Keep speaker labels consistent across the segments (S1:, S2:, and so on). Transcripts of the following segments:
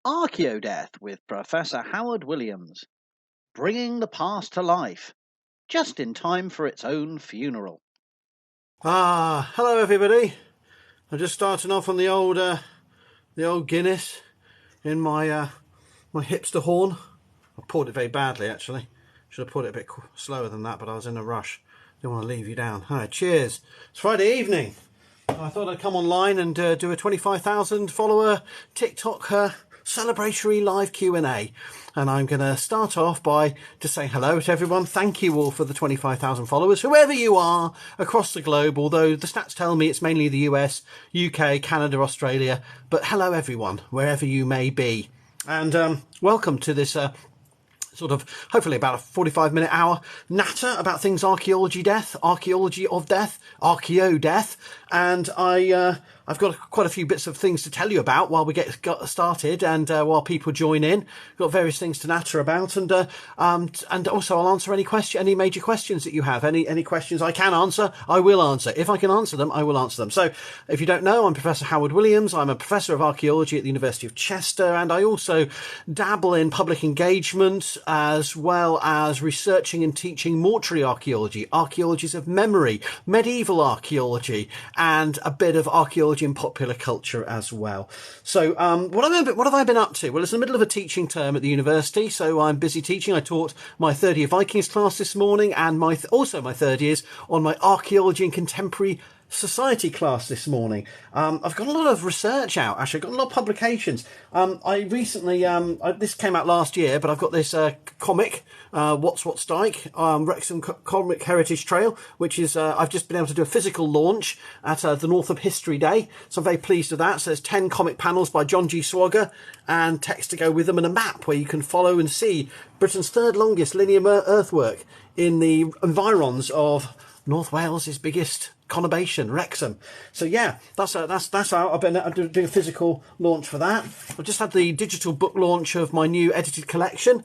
S1: Archaeodeath with Professor Howard Williams, bringing the past to life, just in time for its own funeral.
S2: Hello everybody. I'm just starting off on the old Guinness in my my hipster horn. I poured it very badly actually. Should have poured it a bit slower than that, but I was in a rush. Didn't want to leave you down. All right, cheers. It's Friday evening. I thought I'd come online and do a 25,000 follower TikTok celebratory live Q&A. And I'm going to start off by just saying hello to everyone. Thank you all for the 25,000 followers, whoever you are across the globe, although the stats tell me it's mainly the US, UK, Canada, Australia. But hello everyone, wherever you may be. And welcome to this sort of hopefully about a 45-minute hour natter about things archaeology of death, Archaeodeath, and I've got quite a few bits of things to tell you about while we get started, and while people join in. We've got various things to natter about, and also I'll answer any major questions that you have. Any questions I can answer, I will answer. If I can answer them, I will answer them. So if you don't know, I'm Professor Howard Williams. I'm a professor of archaeology at the University of Chester, and I also dabble in public engagement as well as researching and teaching mortuary archaeology, archaeologies of memory, medieval archaeology, and a bit of archaeology and popular culture as well. So what have I been up to? Well, it's in the middle of a teaching term at the university, so I'm busy teaching. I taught my third year Vikings class this morning, and also my third years on my archaeology and contemporary society class this morning. I've got a lot of research out, actually. I've got a lot of publications. I recently, this came out last year, but I've got this comic, What's Dyke, Wrexham Comic Heritage Trail, which is, I've just been able to do a physical launch at the Northam History Day, so I'm very pleased with that. So there's 10 comic panels by John G. Swagger, and text to go with them, and a map where you can follow and see Britain's third longest linear earthwork in the environs of North Wales' biggest conurbation, Wrexham. So yeah, that's how I've been doing a physical launch for that. I've just had the digital book launch of my new edited collection,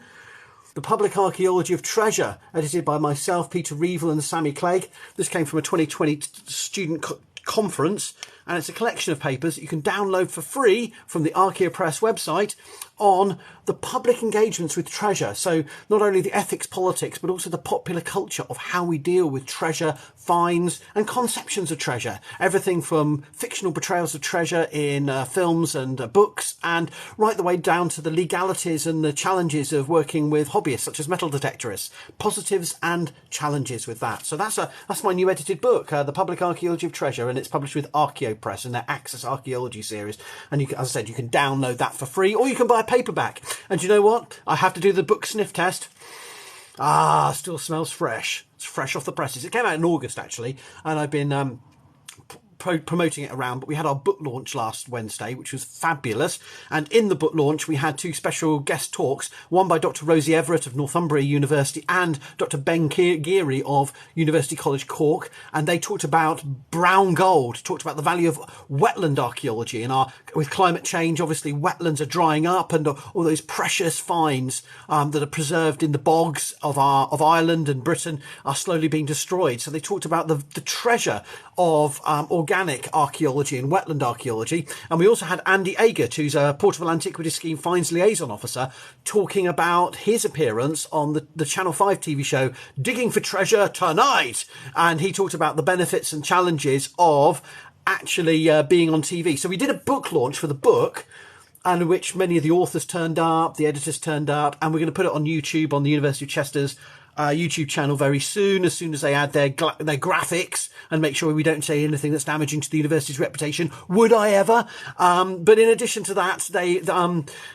S2: The Public Archaeology of Treasure, edited by myself, Peter Reevell and Sammy Clegg. This came from a 2020 student conference, and it's a collection of papers that you can download for free from the Archaeopress website on the public engagements with treasure. So not only the ethics, politics, but also the popular culture of how we deal with treasure, finds, and conceptions of treasure. Everything from fictional portrayals of treasure in films and books, and right the way down to the legalities and the challenges of working with hobbyists such as metal detectorists, positives and challenges with that. So that's my new edited book, The Public Archaeology of Treasure, and it's published with Archaeopress and their Access Archaeology series. And as I said, you can download that for free, or you can buy a paperback. And you know what? I have to do the book sniff test. Still smells fresh. It's fresh off the presses. It came out in August, actually, and I've been promoting it around, but we had our book launch last Wednesday, which was fabulous. And in the book launch, we had two special guest talks, one by Dr. Rosie Everett of Northumbria University and Dr. Ben Geary of University College Cork. And they talked about brown gold, talked about the value of wetland archaeology. And with climate change, obviously wetlands are drying up, and all those precious finds that are preserved in the bogs of Ireland and Britain are slowly being destroyed. So they talked about the treasure of organic archaeology and wetland archaeology. And we also had Andy Agert, who's a Portable Antiquities Scheme Finds Liaison Officer, talking about his appearance on the Channel 5 TV show Digging for Treasure Tonight. And he talked about the benefits and challenges of actually being on TV. So we did a book launch for the book, and in which many of the authors turned up, the editors turned up, and we're going to put it on YouTube on the University of Chester's YouTube channel very soon, as soon as they add their graphics and make sure we don't say anything that's damaging to the university's reputation. Would I ever? But in addition to that,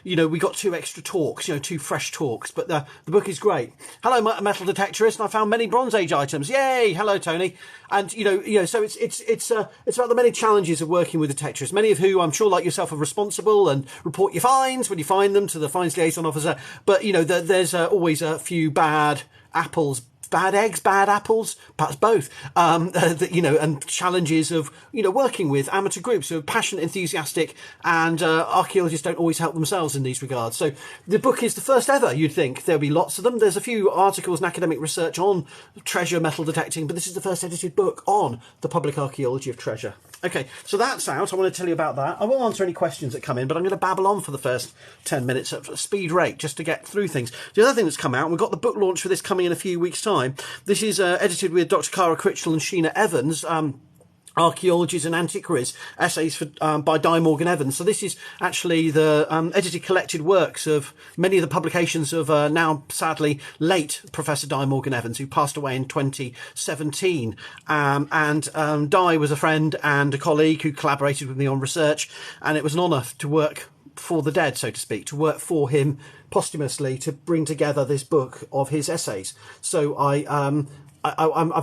S2: we got 2 extra talks, 2 fresh talks. But the book is great. Hello, metal detectorist, and I found many Bronze Age items. Yay! Hello, Tony. And so it's about the many challenges of working with detectorists, many of who I'm sure, like yourself, are responsible and report your finds when you find them to the Finds Liaison Officer. But there's always a few bad apples bad eggs, bad apples, perhaps both, and challenges of, working with amateur groups who are passionate, enthusiastic, and archaeologists don't always help themselves in these regards. So the book is the first ever, you'd think. There'll be lots of them. There's a few articles and academic research on treasure metal detecting, but this is the first edited book on the public archaeology of treasure. Okay, so that's out. I want to tell you about that. I will answer any questions that come in, but I'm going to babble on for the first 10 minutes at a speed rate just to get through things. The other thing that's come out, we've got the book launch for this coming in a few weeks' time. This is edited with Dr. Cara Critchell and Sheena Evans, Archaeologies and Antiquaries, essays by Di Morgan Evans. So this is actually the edited collected works of many of the publications of now sadly late Professor Di Morgan Evans, who passed away in 2017. Di was a friend and a colleague who collaborated with me on research, and it was an honour to work for the dead, so to speak, to work for him posthumously to bring together this book of his essays. So I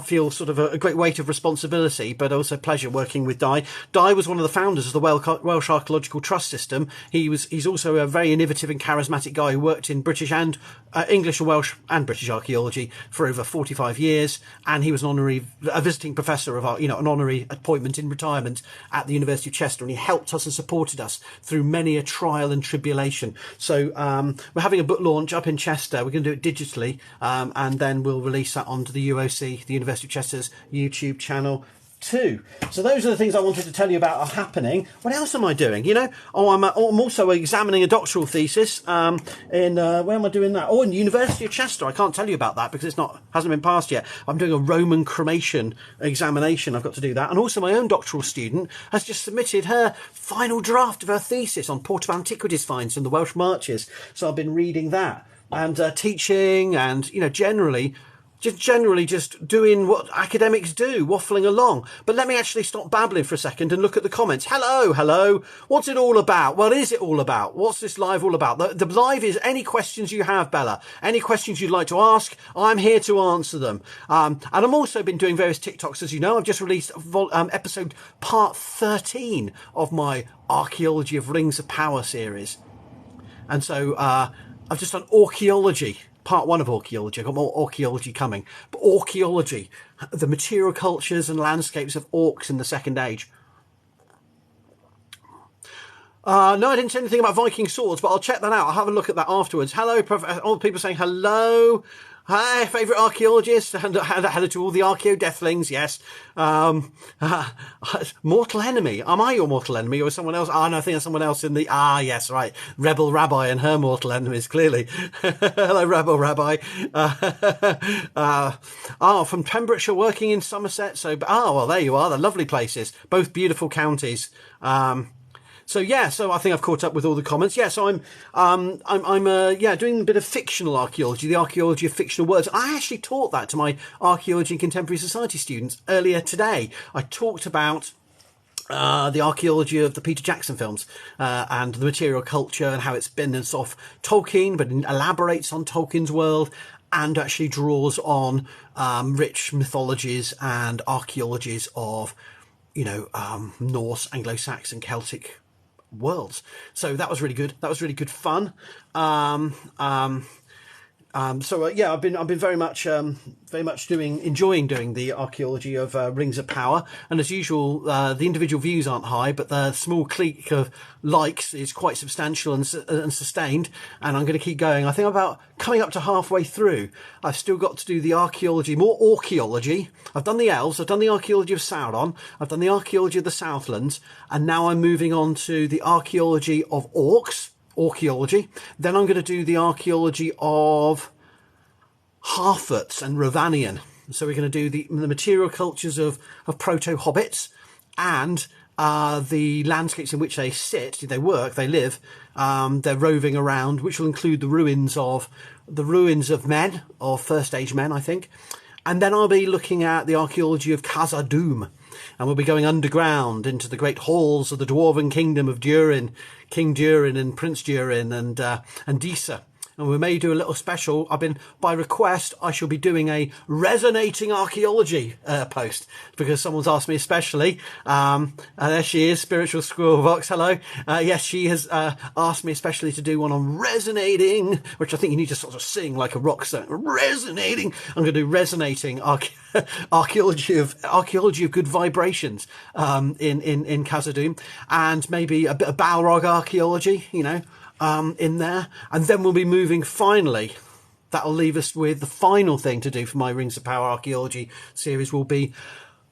S2: feel sort of a great weight of responsibility, but also pleasure working with Di. Di was one of the founders of the Welsh Archaeological Trust system. He's also a very innovative and charismatic guy who worked in British and English and Welsh and British archaeology for over 45 years, and he was a visiting professor of an honorary appointment in retirement at the University of Chester, and he helped us and supported us through many a trial and tribulation. So we're having a book launch up in Chester. We're going to do it digitally, and then we'll release that onto the UOC, the University of Chester's YouTube channel too. So those are the things I wanted to tell you about are happening. What else am I doing? I'm also examining a doctoral thesis where am I doing that? In the University of Chester. I can't tell you about that because hasn't been passed yet. I'm doing a Roman cremation examination. I've got to do that. And also my own doctoral student has just submitted her final draft of her thesis on port of antiquities finds in the Welsh Marches. So I've been reading that and teaching and generally just doing what academics do, waffling along. But let me actually stop babbling for a second and look at the comments. Hello. What's it all about? What is it all about? What's this live all about? The live is any questions you have, Bella. Any questions you'd like to ask, I'm here to answer them. And I've also been doing various TikToks, as you know. I've just released episode part 13 of my Archaeology of Rings of Power series. And so I've just done archaeology. Part 1 of archaeology. I've got more archaeology coming. But archaeology, the material cultures and landscapes of orcs in the Second Age. No, I didn't say anything about Viking swords, but I'll check that out. I'll have a look at that afterwards. Hello, all the people saying hello. Hi, favourite archaeologist, and hello to all the Archaeodeathlings, yes. Mortal enemy. Am I your mortal enemy or someone else? No, I think there's someone else in the... yes, right. Rebel Rabbi and her mortal enemies, clearly. Hello, Rebel Rabbi. From Pembrokeshire, working in Somerset. Well, there you are. They're lovely places. Both beautiful counties. So I think I've caught up with all the comments. So I'm doing a bit of fictional archaeology, the archaeology of fictional words. I actually taught that to my archaeology and contemporary society students earlier today. I talked about the archaeology of the Peter Jackson films and the material culture and how it's been in sort of Tolkien, but elaborates on Tolkien's world and actually draws on rich mythologies and archaeologies of Norse, Anglo-Saxon, Celtic worlds. So that was really good. That was really good fun. I've been very much enjoying doing the archaeology of Rings of Power. And as usual, the individual views aren't high, but the small clique of likes is quite substantial and sustained. And I'm going to keep going. I think I'm about coming up to halfway through. I've still got to do the archaeology, more archaeology. I've done the elves. I've done the archaeology of Sauron. I've done the archaeology of the Southlands. And now I'm moving on to the archaeology of orcs. Archaeology. Then I'm going to do the archaeology of Harfoots and Rovanian. So we're going to do the material cultures of proto-hobbits and the landscapes in which they sit, they work, they live, they're roving around, which will include the ruins of men, of First Age men, I think. And then I'll be looking at the archaeology of Khazad-dûm. And we'll be going underground into the great halls of the Dwarven kingdom of Durin, King Durin and Prince Durin and Disa. and we may do a little special. By request, I shall be doing a resonating archaeology post, because someone's asked me especially. And there she is, Spiritual Squirrel Vox. Hello. Yes, she has asked me especially to do one on resonating, which I think you need to sort of sing like a rock song. Resonating. I'm going to do resonating archaeology of good vibrations in Khazad-dûm, and maybe a bit of Balrog archaeology, in there. And then we'll be moving finally. That'll leave us with the final thing to do for my Rings of Power archaeology series will be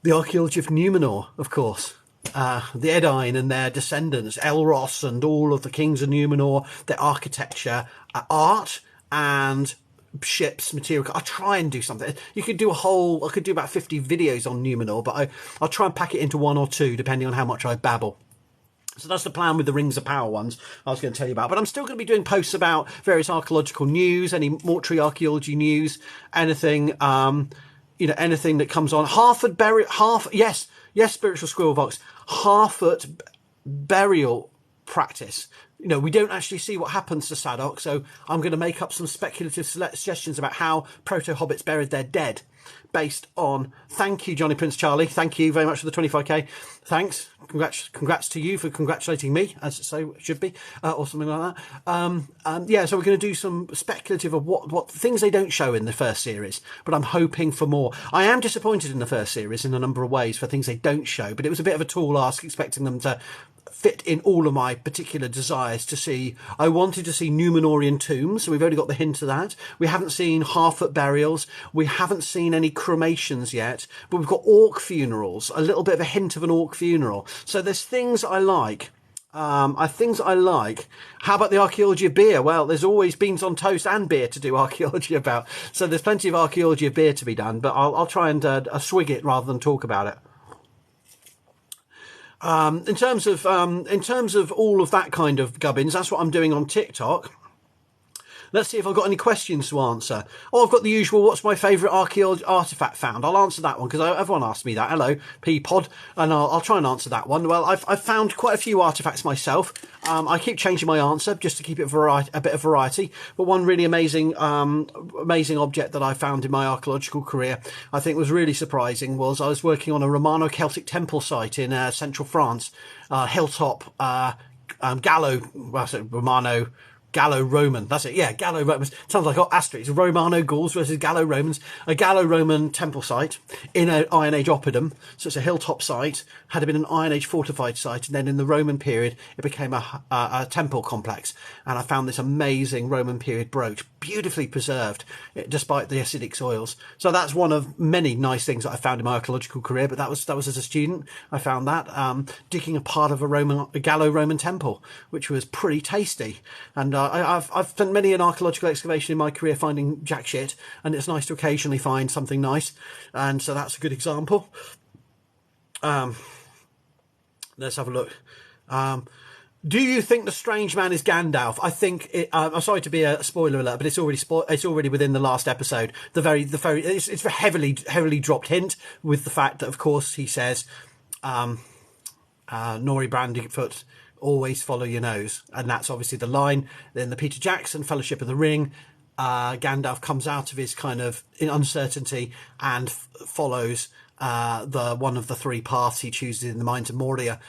S2: the archaeology of Numenor, of course. The Edain and their descendants, Elros and all of the kings of Numenor, their architecture, art, and ships, material. I'll try and do something. I could do about 50 videos on Numenor, but I'll try and pack it into 1 or 2, depending on how much I babble. So that's the plan with the Rings of Power ones I was going to tell you about. But I'm still going to be doing posts about various archaeological news, any mortuary archaeology news, anything, anything that comes on. Yes, Spiritual Squirrel Vox, Harfoot burial practice. We don't actually see what happens to Sadok, so I'm going to make up some speculative suggestions about how proto-hobbits buried their dead, based on... Thank you, Johnny Prince Charlie. Thank you very much for the 25k. Thanks. Congrats to you for congratulating me, as so it should be, or something like that. So we're going to do some speculative of what things they don't show in the first series, but I'm hoping for more. I am disappointed in the first series in a number of ways for things they don't show, but it was a bit of a tall ask expecting them to fit in all of my particular desires to see. I wanted to see Numenorian tombs, so we've only got the hint of that. We haven't seen Harfoot burials. We haven't seen any cremations yet, but we've got orc funerals, a little bit of a hint of an orc funeral. So there's things I like. How about the archaeology of beer? Well, there's always beans on toast and beer to do archaeology about. So there's plenty of archaeology of beer to be done, but I'll try and swig it rather than talk about it. In terms of all of that kind of gubbins, that's what I'm doing on TikTok. Let's see if I've got any questions to answer. Oh, I've got the usual, what's my favourite archaeology artefact found? I'll answer that one, because everyone asked me that. Hello, P-Pod. And I'll try and answer that one. Well, I've found quite a few artefacts myself. I keep changing my answer just to keep it a bit of variety. But one really amazing object that I found in my archaeological career, I think was really surprising, was I was working on a Romano-Celtic temple site in central France, hilltop, Gallo-Roman. That's it. Yeah, Gallo-Romans. Sounds like Asterix. Romano-Gauls versus Gallo-Romans. A Gallo-Roman temple site in an Iron Age oppidum. So it's a hilltop site. Had been an Iron Age fortified site. And then in the Roman period, it became a temple complex. And I found this amazing Roman period brooch, beautifully preserved, despite the acidic soils. So that's one of many nice things that I found in my archaeological career. But that was as a student. I found that digging a part of a Gallo-Roman temple, which was pretty tasty. And I've done many an archaeological excavation in my career finding jack shit, and it's nice to occasionally find something nice, and so that's a good example. Let's have a look. Do you think the strange man is Gandalf? I think I'm sorry to be a spoiler alert, but it's already within the last episode. It's a heavily dropped hint, with the fact that, of course, he says, Nori Brandyfoot, always follow your nose, and that's obviously the line. Then the Peter Jackson Fellowship of the Ring, Gandalf comes out of his kind of uncertainty and follows the one of the 3 paths he chooses in the Mines of Moria,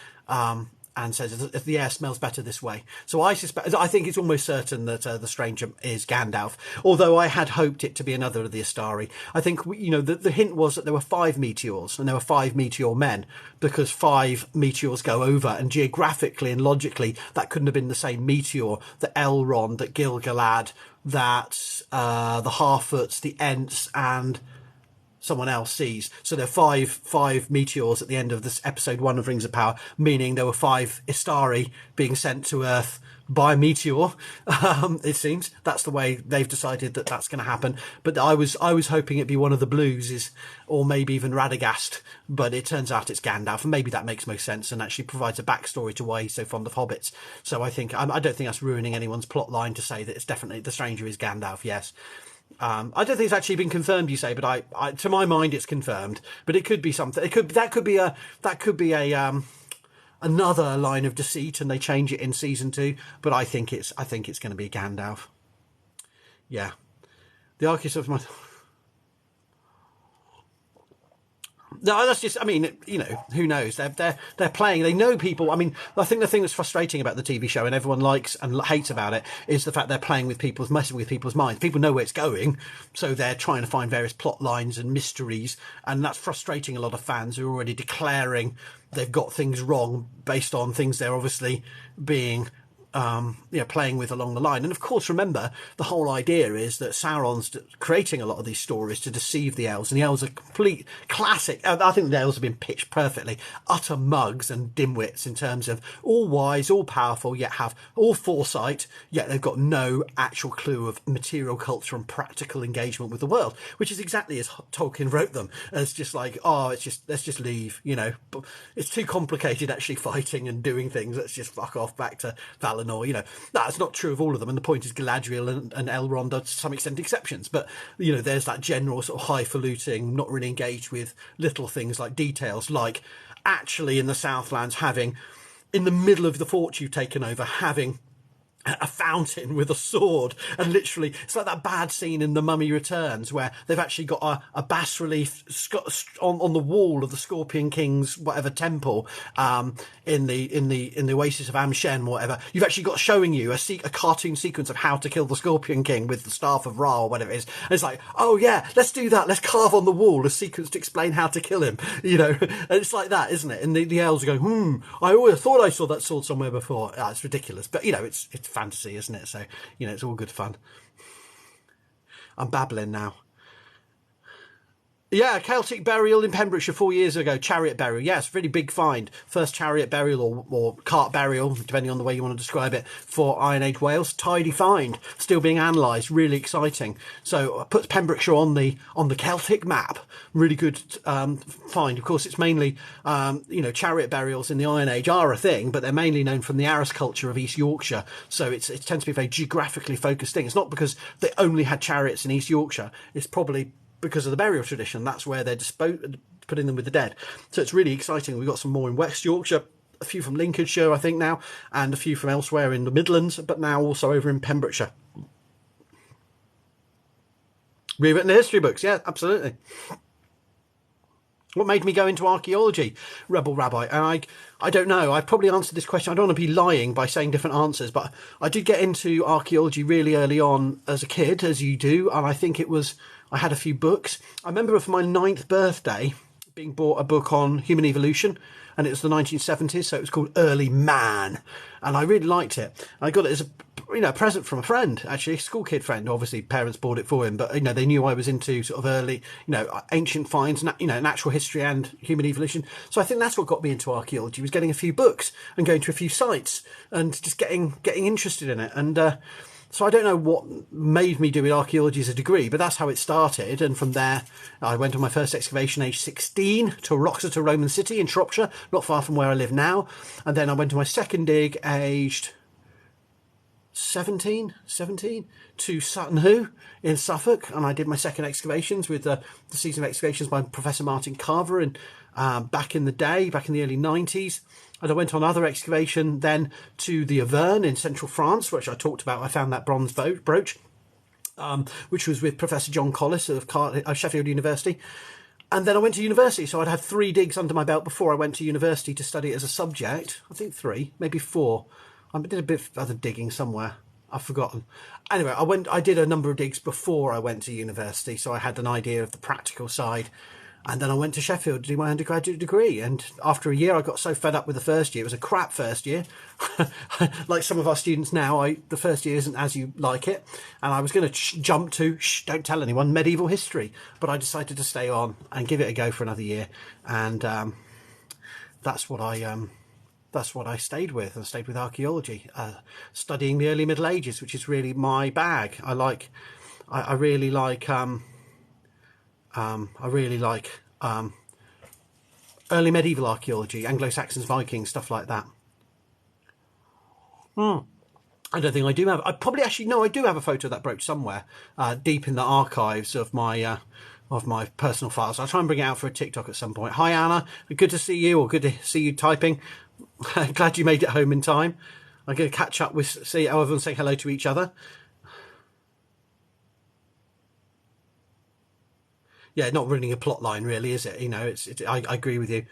S2: and says the air smells better this way. So I think it's almost certain that the stranger is Gandalf, although I had hoped it to be another of the Astari. I think the hint was that there were 5 meteors and there were 5 meteor men, because 5 meteors go over, and geographically and logically that couldn't have been the same meteor that Elrond, that Gil-galad, that the Harfoots, the Ents, and someone else sees. So there are five meteors at the end of this episode 1 of Rings of Power, meaning there were 5 Istari being sent to Earth by a meteor. It seems that's the way they've decided that that's going to happen. But I was hoping it'd be one of the Blues, or maybe even Radagast. But it turns out it's Gandalf, and maybe that makes most sense and actually provides a backstory to why he's so fond of hobbits. So I don't think that's ruining anyone's plot line to say that it's definitely the stranger is Gandalf. Yes. I don't think it's actually been confirmed, you say, but I to my mind it's confirmed. But it could be something. That could be another line of deceit, and they change it in season 2. But I think it's going to be Gandalf. Yeah. The Archaeodeath of my... No, that's just, I mean, you know, who knows? They're playing. They know people. I mean, I think the thing that's frustrating about the TV show, and everyone likes and hates about it, is the fact they're playing with messing with people's minds. People know where it's going, so they're trying to find various plot lines and mysteries, and that's frustrating a lot of fans who are already declaring they've got things wrong based on things they're obviously being playing with along the line. And of course, remember, the whole idea is that Sauron's creating a lot of these stories to deceive the elves, and the elves are complete classic. I think the elves have been pitched perfectly. Utter mugs and dimwits in terms of all wise, all powerful, yet have all foresight, yet they've got no actual clue of material culture and practical engagement with the world, which is exactly as Tolkien wrote them, as just like, let's just leave, you know, it's too complicated actually fighting and doing things, let's just fuck off back to Valinor. You know, that's not true of all of them, and the point is Galadriel and Elrond are to some extent exceptions, but you know, there's that general sort of highfalutin, not really engaged with little things like details, like actually in the Southlands having, in the middle of the fort you've taken over, having a fountain with a sword, and literally it's like that bad scene in The Mummy Returns where they've actually got a bas relief on the wall of the Scorpion King's whatever temple in the Oasis of Am-Shen, whatever. You've actually got showing you a cartoon sequence of how to kill the Scorpion King with the Staff of Ra or whatever it is, and it's like, oh yeah, let's do that, let's carve on the wall a sequence to explain how to kill him, you know. And it's like that, isn't it? And the elves are going, I always thought I saw that sword somewhere before. It's ridiculous, but you know, it's fantasy, isn't it? So, you know, it's all good fun. I'm babbling now. Yeah, Celtic burial in Pembrokeshire 4 years ago. Chariot burial. Yes, really big find. First chariot burial or cart burial, depending on the way you want to describe it, for Iron Age Wales. Tidy find. Still being analysed. Really exciting. So puts Pembrokeshire on the Celtic map. Really good find. Of course, it's mainly, chariot burials in the Iron Age are a thing, but they're mainly known from the Arras culture of East Yorkshire. So it tends to be a very geographically focused thing. It's not because they only had chariots in East Yorkshire. It's probably because of the burial tradition. That's where they're putting them with the dead. So it's really exciting. We've got some more in West Yorkshire, a few from Lincolnshire, I think now, and a few from elsewhere in the Midlands, but now also over in Pembrokeshire. Rewritten the history books, yeah, absolutely. What made me go into archaeology, Rebel Rabbi? And I don't know. I probably answered this question. I don't want to be lying by saying different answers, but I did get into archaeology really early on as a kid, as you do, and I think I had a few books. I remember for my 9th birthday being bought a book on human evolution, and it was the 1970s, so it was called Early Man, and I really liked it. I got it as a present from a friend, actually, a school kid friend. Obviously, parents bought it for him, but they knew I was into sort of early, ancient finds, natural history and human evolution. So I think that's what got me into archaeology, was getting a few books and going to a few sites and just getting interested in it. And so I don't know what made me do archaeology as a degree, but that's how it started. And from there, I went on my first excavation aged 16 to Wroxeter Roman City in Shropshire, not far from where I live now. And then I went to my second dig aged 17 to Sutton Hoo in Suffolk, and I did my second excavations with the season of excavations by Professor Martin Carver back in the day, back in the early 90s. And I went on other excavation then to the Auvergne in central France, which I talked about. I found that bronze brooch, which was with Professor John Collis of Sheffield University. And then I went to university, so I'd had 3 digs under my belt before I went to university to study it as a subject. I think 3, maybe 4. I did a bit of other digging somewhere. I've forgotten. Anyway, I did a number of digs before I went to university, so I had an idea of the practical side. And then I went to Sheffield to do my undergraduate degree. And after a year, I got so fed up with the first year. It was a crap first year. Like some of our students now, the first year isn't as you like it. And I was going to jump to, don't tell anyone, medieval history. But I decided to stay on and give it a go for another year. And that's what I stayed with. I stayed with archaeology, studying the early Middle Ages, which is really my bag. I really like early medieval archaeology, Anglo-Saxons, Vikings, stuff like that. I don't think I do have. I probably actually no. I do have a photo of that brooch somewhere, deep in the archives of my personal files. I'll try and bring it out for a TikTok at some point. Hi Anna, good to see you, or good to see you typing. Glad you made it home in time. I'm going to catch up with, see everyone say hello to each other. Yeah, not running a plot line, really, is it? You know, I agree with you.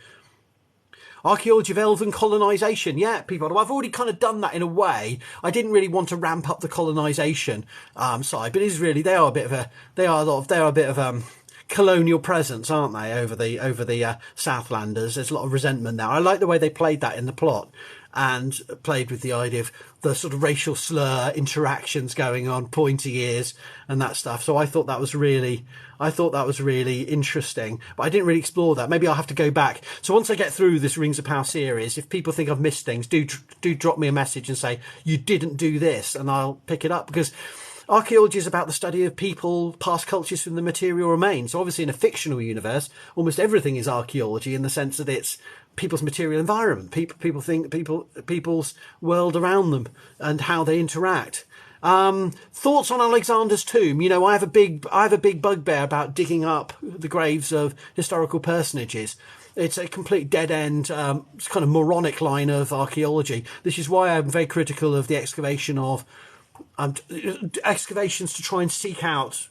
S2: Archaeology of elven colonisation. Yeah, people. I've already kind of done that in a way. I didn't really want to ramp up the colonisation side, but it is really, they are a bit of colonial presence, aren't they, over the Southlanders? There's a lot of resentment now. I like the way they played that in the plot, and played with the idea of the sort of racial slur interactions going on, pointy ears and that stuff. So I thought that was really interesting, but I didn't really explore that. Maybe I'll have to go back. So once I get through this Rings of Power series, if people think I've missed things, do drop me a message and say you didn't do this, and I'll pick it up, because archaeology is about the study of people, past cultures from the material remains. So obviously in a fictional universe, almost everything is archaeology, in the sense that it's people's material environment, people's world around them, and how they interact. Thoughts on Alexander's tomb? You know, I have a big bugbear about digging up the graves of historical personages. It's a complete dead end, kind of moronic line of archaeology. This is why I'm very critical of the excavations to try and seek out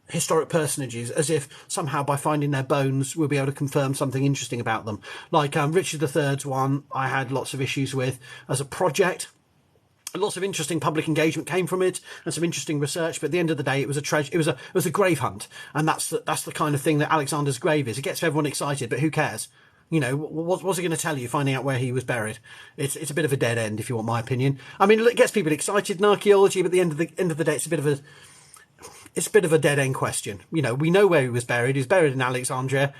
S2: historic personages, as if somehow by finding their bones we'll be able to confirm something interesting about them. Like Richard III's one, I had lots of issues with as a project. Lots of interesting public engagement came from it, and some interesting research. But at the end of the day, it was a grave hunt, and that's the kind of thing that Alexander's grave is. It gets everyone excited, but who cares? You know, what's it going to tell you, finding out where he was buried? It's a bit of a dead end, if you want my opinion. I mean, it gets people excited in archaeology, but at the end of the day, it's a bit of a dead end question. You know, we know where he was buried. He was buried in Alexandria.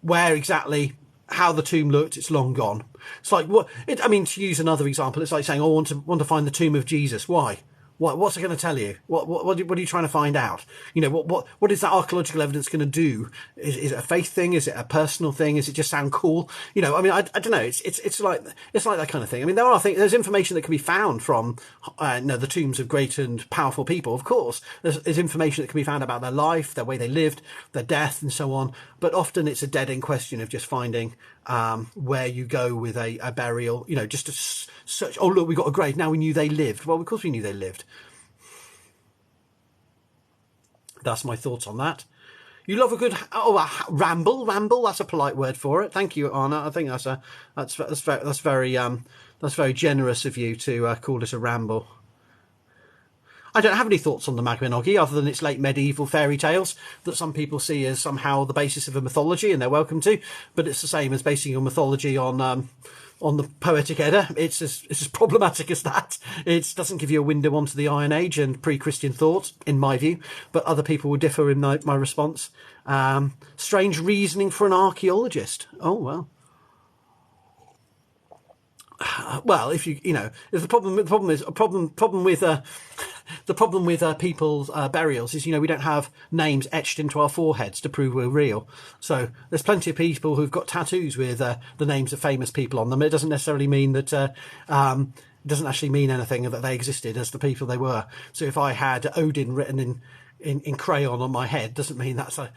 S2: Where exactly? How the tomb looked, it's long gone. It's like, to use another example, it's like saying, oh, I want to find the tomb of Jesus. Why? What's it going to tell you? What are you trying to find out? You know, what is that archaeological evidence going to do? Is it a faith thing? Is it a personal thing? Is it just sound cool? You know, I mean, I don't know. It's like that kind of thing. I mean, there's information that can be found from the tombs of great and powerful people. Of course, there's information that can be found about their life, their way they lived, their death, and so on. But often it's a dead end question of just finding where you go with a burial. You know, just to search. Oh, look, we got a grave. Now we knew they lived. Well, of course we knew they lived. That's my thoughts on that. You love a good ramble. That's a polite word for it. Thank you, Anna. I think that's very generous of you to call it a ramble. I don't have any thoughts on the Mabinogi other than its late medieval fairy tales that some people see as somehow the basis of a mythology, and they're welcome to. But it's the same as basing your mythology on the Poetic Edda. It's as problematic as that. It doesn't give you a window onto the Iron Age and pre-Christian thought, in my view. But other people will differ in my response. Strange reasoning for an archaeologist. Oh well. Well, if the problem with people's burials is, we don't have names etched into our foreheads to prove we're real. So there's plenty of people who've got tattoos with the names of famous people on them. It doesn't necessarily mean that it doesn't actually mean anything that they existed as the people they were. So if I had Odin written in crayon on my head, doesn't mean that's a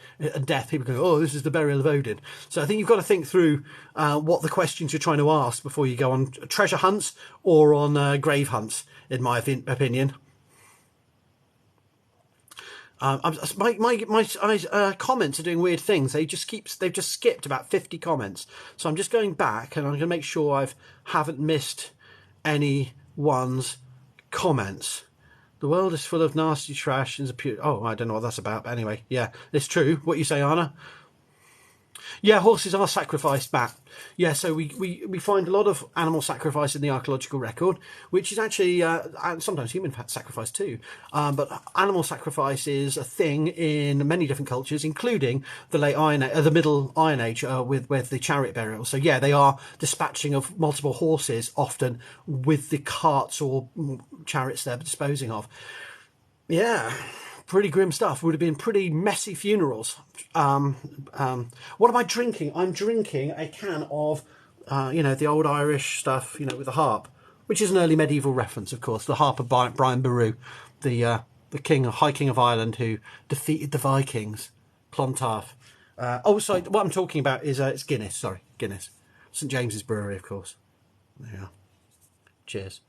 S2: death. People go, oh, this is the burial of Odin. So I think you've got to think through what the questions you're trying to ask before you go on treasure hunts or on grave hunts, in my opinion. My comments are doing weird things. They've just skipped about 50 comments. So I'm just going back and I'm going to make sure I haven't missed anyone's comments. The world is full of nasty trash and oh, I don't know what that's about, but anyway, yeah, it's true. What you say, Anna? Yeah, horses are sacrificed back. Yeah, so we find a lot of animal sacrifice in the archaeological record, which is actually sometimes human sacrifice too. But animal sacrifice is a thing in many different cultures, including the the Middle Iron Age with the chariot burial. So yeah, they are dispatching of multiple horses, often with the carts or chariots they're disposing of. Yeah. Pretty grim stuff. Would have been pretty messy funerals. What am I drinking? I'm drinking a can of, the old Irish stuff, with the harp, which is an early medieval reference, of course. The harp of Brian Boru, the High King of Ireland who defeated the Vikings, Clontarf. Sorry, what I'm talking about is it's Guinness. Sorry, Guinness, St James's Brewery, of course. There you are. Cheers.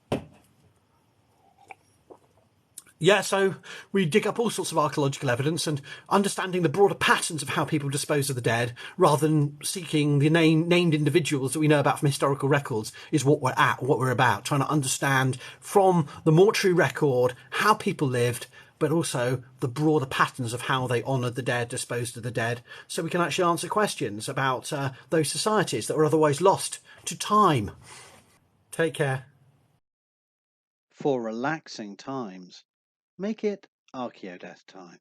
S2: Yeah, so we dig up all sorts of archaeological evidence and understanding the broader patterns of how people dispose of the dead, rather than seeking the named individuals that we know about from historical records, is what we're about, trying to understand from the mortuary record how people lived, but also the broader patterns of how they honoured the dead, disposed of the dead, so we can actually answer questions about those societies that were otherwise lost to time. Take care.
S1: For relaxing times, make it Archaeodeath time.